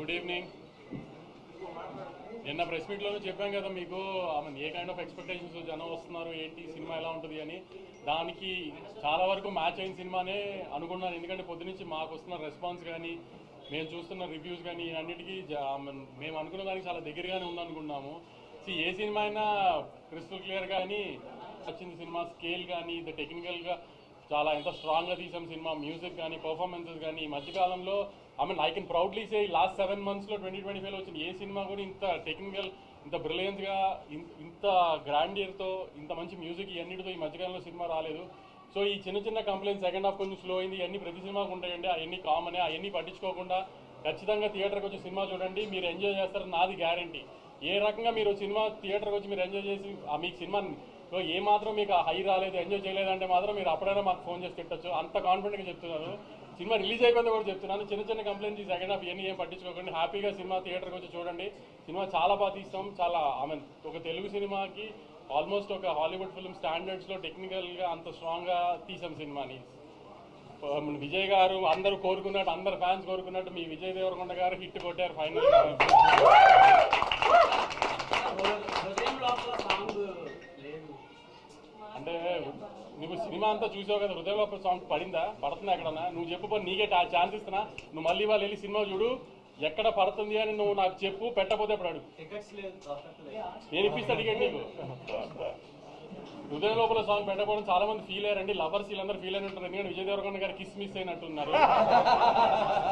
Good evening. నిన్న press మీట్లోనే చెప్పాం కదా మీకు ఏ కైండ్ ఆఫ్ ఎక్స్పెక్టేషన్స్ జనం వస్తున్నారు, ఏంటి సినిమా ఎలా ఉంటుంది అని. దానికి చాలా వరకు మ్యాచ్ అయిన సినిమానే అనుకున్నాను. ఎందుకంటే పొద్దునుంచి మాకు వస్తున్న రెస్పాన్స్ కానీ, మేము చూస్తున్న రివ్యూస్ కానీ అన్నిటికీ మేము అనుకున్న దానికి చాలా దగ్గరగానే ఉందనుకున్నాము. ఏ సినిమా అయినా క్రిస్టల్ క్లియర్ కానీ వచ్చింది. సినిమా స్కేల్ కానీ, ఇది టెక్నికల్గా చాలా ఎంత స్ట్రాంగ్గా తీసాం సినిమా. మ్యూజిక్ కానీ, పర్ఫార్మెన్సెస్ కానీ. ఈ మధ్యకాలంలో I can proudly say last 7 monthsలో 2025లో వచ్చిన ఏ సినిమా కూడా ఇంత టెక్నికల్, ఇంత బ్రిలియన్స్గా, ఇంత గ్రాండియర్తో, ఇంత మంచి మ్యూజిక్ ఇవన్నిటితో ఈ మధ్యకాలంలో సినిమా రాలేదు. సో ఈ చిన్న చిన్న కంప్లైంట్స్, సెకండ్ హాఫ్ కొంచెం స్లో అయింది, ఇవన్నీ ప్రతి సినిమాకు ఉంటాయండి. అవన్నీ కామనే. అవన్నీ పట్టించుకోకుండా ఖచ్చితంగా థియేటర్కి వచ్చి సినిమా చూడండి, మీరు ఎంజాయ్ చేస్తారు, నాది గ్యారంటీ. ఏ రకంగా మీరు సినిమా థియేటర్కి వచ్చి మీరు ఎంజాయ్ చేసి మీకు సినిమా ఏ మాత్రం మీకు హై రాలేదు, ఎంజాయ్ చేయలేదంటే మాత్రం మీరు అప్పుడైనా మాకు ఫోన్ చేసి తిట్టచ్చు. అంత కాన్ఫిడెంట్గా చెప్తున్నాను. సినిమా రిలీజ్ అయిపోయింది కూడా చెప్తున్నాను. చిన్న చిన్న కంప్లైంట్స్, సెకండ్ హాఫ్ ఇవన్నీ ఏం పట్టించుకోకండి. హ్యాపీగా సినిమా థియేటర్కి వచ్చి చూడండి. సినిమా చాలా బాగా తీస్తాం. చాలా ఒక తెలుగు సినిమాకి ఆల్మోస్ట్ ఒక హాలీవుడ్ ఫిల్మ్ స్టాండర్డ్స్లో టెక్నికల్గా అంత స్ట్రాంగ్గా తీసాం సినిమాని. విజయ్ గారు అందరూ కోరుకున్నట్టు, అందరు ఫ్యాన్స్ కోరుకున్నట్టు మీ విజయ్ దేవరకొండ గారు హిట్ కొట్టారు ఫైనల్. అంటే నువ్వు సినిమా అంతా చూసావు కదా, హృదయంలో సాంగ్ పడిందా, పడుతుందా ఎక్కడన్నా? నువ్వు చెప్పు, నీకే ఛాన్స్ ఇస్తున్నా. నువ్వు మళ్ళీ వాళ్ళు వెళ్ళి సినిమా చూడు, ఎక్కడ పడుతుంది అని నువ్వు నాకు చెప్పు. పెట్టకపోతే ఇప్పుడు అడుగు, నేను ఇప్పిస్తా టికెట్ నీకు. హృదయం లోపల సాంగ్ పెట్టకపోవడం చాలా మంది ఫీల్ అయ్యారండి. లవర్స్ వీళ్ళందరూ ఫీల్ అయిన ఉంటారు. ఎందుకంటే విజయ్ దేవరకొండ గారు కిస్ మిస్ అయినట్టున్నారు.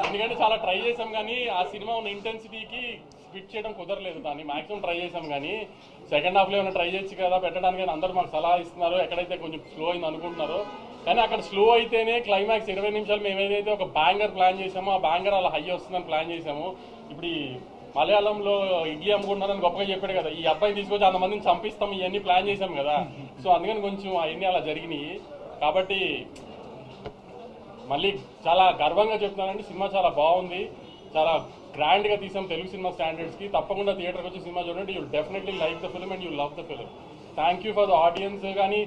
ఎందుకంటే చాలా ట్రై చేసాం కానీ ఆ సినిమా ఉన్న ఇంటెన్సిటీకి ఫిట్ చేయడం కుదరలేదు. దాన్ని మాక్సిమం ట్రై చేసాం కానీ సెకండ్ హాఫ్లో ఏమైనా ట్రై చేయొచ్చు కదా పెట్టడానికి అని అందరూ మాకు సలహా ఇస్తున్నారు. ఎక్కడైతే కొంచెం స్లో అయింది అనుకుంటున్నారో, కానీ అక్కడ స్లో అయితేనే క్లైమాక్స్ 20 నిమిషాలు మేము ఏదైతే ఒక బ్యాంగర్ ప్లాన్ చేసామో ఆ బ్యాంగర్ అలా హై వస్తుందని ప్లాన్ చేసాము. ఇప్పుడు మలయాళంలో ఇడ్లీ అమ్ముకుంటున్నారని గొప్పగా చెప్పాడు కదా, ఈ అబ్బాయిని తీసుకొచ్చి అంతమందిని చంపిస్తాం ఇవన్నీ ప్లాన్ చేసాం కదా. సో అందుకని కొంచెం అవన్నీ అలా జరిగినాయి. కాబట్టి మళ్ళీ చాలా గర్వంగా చెప్తున్నానండి, సినిమా చాలా బాగుంది, చాలా గ్రాండ్గా తీసాం తెలుగు సినిమా స్టాండర్డ్స్కి. తప్పకుండా థియేటర్కి వచ్చి సినిమా చూడండి. You definitely like the film and you love the film. Thank you for the audience. కానీ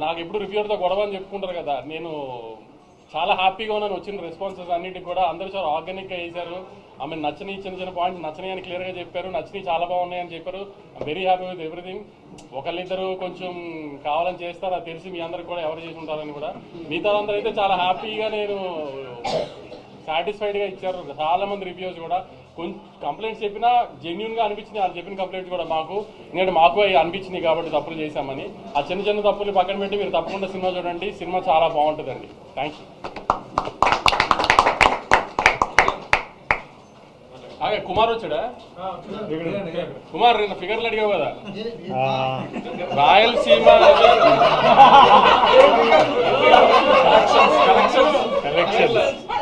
నాకు ఎప్పుడు రివ్యూర్తో గొడవ అని చెప్పుకుంటారు కదా, నేను చాలా హ్యాపీగా ఉన్నాను. వచ్చిన రెస్పాన్సెస్ అన్నిటికి కూడా అందరూ చాలా ఆర్గానిక్గా చేశారు. నచ్చని చిన్న చిన్న పాయింట్స్ నచ్చని అని క్లియర్గా చెప్పారు, నచ్చని చాలా బాగున్నాయని చెప్పారు. I'm very happy with everything. ఒకళ్ళిద్దరు కొంచెం కావాలని చేస్తారు, అది తెలిసి మీ అందరికి కూడా ఎవరు చేసి ఉంటారని కూడా. మిగతా అందరూ అయితే చాలా హ్యాపీగా, నేను సాటిస్ఫైడ్గా ఇచ్చారు. చాలా మంది రివ్యూస్ కూడా కొంచెం కంప్లైంట్స్ చెప్పినా జెన్యున్గా అనిపించింది. వాళ్ళు చెప్పిన కంప్లైంట్స్ కూడా మాకు, ఎందుకంటే మాకు అవి అనిపించింది కాబట్టి తప్పులు చేశామని. ఆ చిన్న చిన్న తప్పులు పక్కన పెట్టి మీరు తప్పకుండా సినిమా చూడండి. సినిమా చాలా బాగుంటుందండి. Thank you. కుమార్ వచ్చాడా? కుమార్ నిన్న ఫిగర్లు అడిగావు కదా, రాయలసీమ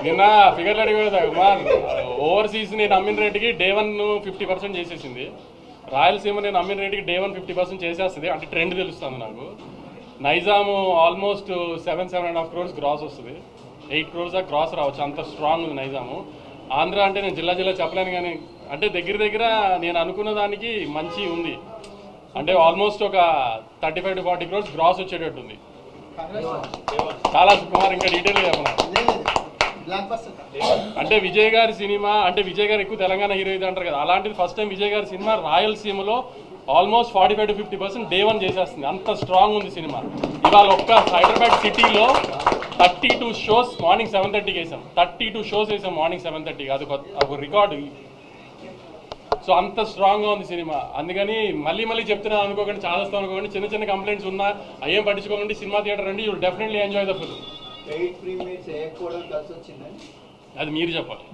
నిన్న ఫిగర్లు అడిగావు కదా కుమార్. ఓవర్సీస్ నేను అమ్మిన రేటుకి Day 1 50% చేసేసింది. రాయలసీమ నేను అమ్మిన రేటుకి Day 1 50% చేసేస్తుంది. అంటే ట్రెండ్ తెలుస్తుంది నాకు. నైజాము ఆల్మోస్ట్ 7.5 crores గ్రాస్ వస్తుంది. 8 crores దాకా గ్రాస్ రావచ్చు, అంత స్ట్రాంగ్ ఉంది నైజాము. ఆంధ్ర అంటే నేను జిల్లా చెప్పలేను కానీ, అంటే దగ్గర నేను అనుకున్న దానికి మంచి ఉంది. అంటే ఆల్మోస్ట్ ఒక 35 to 40 crores గ్రాస్ వచ్చేటట్టు ఉంది. చాలా కుమార్ ఇంకా డీటెయిల్గా చెప్పనా. అంటే విజయ్ గారి సినిమా, అంటే విజయ్ గారు ఎక్కువ తెలంగాణ హీరో ఇది అంటారు కదా, అలాంటిది ఫస్ట్ టైం విజయ్ గారి సినిమా రాయలసీమలో ఆల్మోస్ట్ 45 to 50% Day 1 చేసేస్తుంది. అంత స్ట్రాంగ్ ఉంది సినిమా. ఇవాళ ఒక్క హైదరాబాద్ సిటీలో 32 shows మార్నింగ్ 7:30కి వేసాం. 32 shows వేసాం మార్నింగ్ 7:30కి. అది ఒక రికార్డు. సో అంత స్ట్రాంగ్గా ఉంది సినిమా. అందుకని మళ్ళీ చెప్తున్నాను అనుకోకండి, చాలా వస్తాం అనుకోకండి. చిన్న చిన్న కంప్లైంట్స్ ఉన్నా అయ్యేం పట్టించుకోకండి. సినిమా థియేటర్ రండి, you will definitely enjoy the film. అది మీరు చెప్పాలి.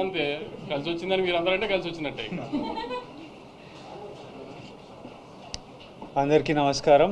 అంతే, కలిసి వచ్చిందని మీరు అందరంటే కలిసి వచ్చినట్టే. అందరికీ నమస్కారం.